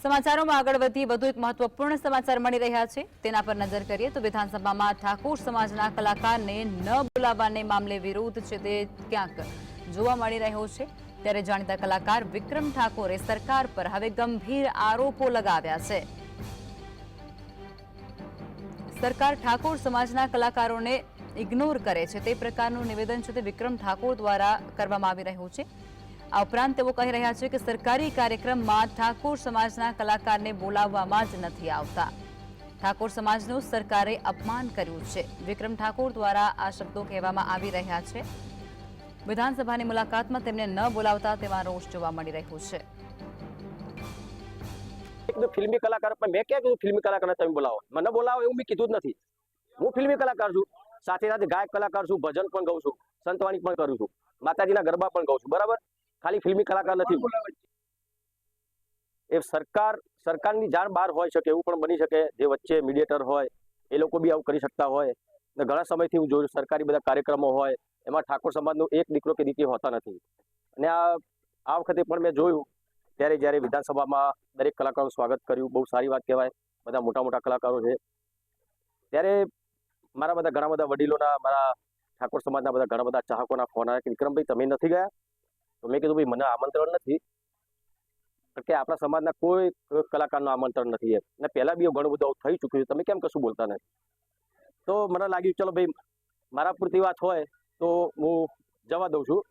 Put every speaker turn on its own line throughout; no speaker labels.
સમાચારોમાં આગળ વધીએ વધુ એક મહત્વપૂર્ણ સમાચાર મળી રહ્યા છે તેના પર નજર કરીએ તો વિધાનસભામાં ઠાકોર સમાજના કલાકારને ન બોલાવવાને મામલે વિરોધ છે તે ક્યાંક જોવા મળી રહ્યો છે ત્યારે જાણીતા કલાકાર વિક્રમ ઠાકોરે સરકાર પર હવે ગંભીર આરોપો લગાવ્યા છે। સરકાર ઠાકોર સમાજના કલાકારોને ઇગ્નોર કરે છે તે પ્રકારનું નિવેદન છે તે વિક્રમ ઠાકોર દ્વારા કરવામાં આવી રહ્યું છે। આ ઉપરાંત તેઓ કહી રહ્યા છે કે સરકારી કાર્યક્રમમાં ઠાકોર સમાજના કલાકારને બોલાવવામાં જ નથી આવતા। ઠાકોર સમાજનું સરકારે અપમાન કર્યું છે। વિક્રમ ઠાકોર દ્વારા આ શબ્દો કહેવામાં આવી રહ્યા છે। વિધાનસભાની મુલાકાતમાં તેમને ન બોલાવતા તેમાં રોષ જોવા મળી રહ્યો છે।
फिल्मी कलाकार पर मैं क्या कीधु फिल्मी कलाकार तमे बोलावो मने बोलावो एवुं मैं कीधुं ज नथी। हूँ फिल्मी कलाकार छुं, साथे साथे गायक कलाकार छुं, भजन पण गाउं छुं, संतवाणी पण करूं छुं, माताजीना गरबा पण गाउं छुं। बराबर, खाली फिल्मी कलाकार नथी। ए सरकारनी जाण बहार होई शके एवुं पण बनी शके। जे वच्चे मीडिएटर होय ए लोको बी आवुं करी शकता होय। ने घणा समयथी हूँ जोयुं सरकारी बधा कार्यक्रमो होय एमां ठाकोर समाजनो एक दीकरो के दीकरी होता नथी। अने आ वखते पण मैं जोयुं ત્યારે જ્યારે વિધાનસભામાં દરેક કલાકારોનું સ્વાગત કર્યું, બહુ સારી વાત કહેવાય। બધા મોટા મોટા કલાકારો છે ત્યારે મારા બધા ઘણા બધા વડીલોના, મારા ઠાકોર સમાજના બધા ઘણા બધા ચાહકોના ફોન આવ્યા કે વિક્રમભાઈ તમે નથી ગયા? તો મેં કીધું ભાઈ મને આમંત્રણ નથી, કે આપણા સમાજના કોઈ કલાકારનું આમંત્રણ નથી એમ, અને પહેલા બી ઘણું બધું થઈ ચૂક્યું છે, તમે કેમ કશું બોલતા નથી? તો મને લાગ્યું ચલો ભાઈ મારા પૂરતી વાત હોય તો હું જવા દઉં છું,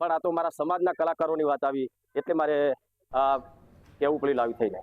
પણ આ તો મારા સમાજના કલાકારોની વાત આવી એટલે મારે કેવું પડ્યું લાવી થઈ જાય।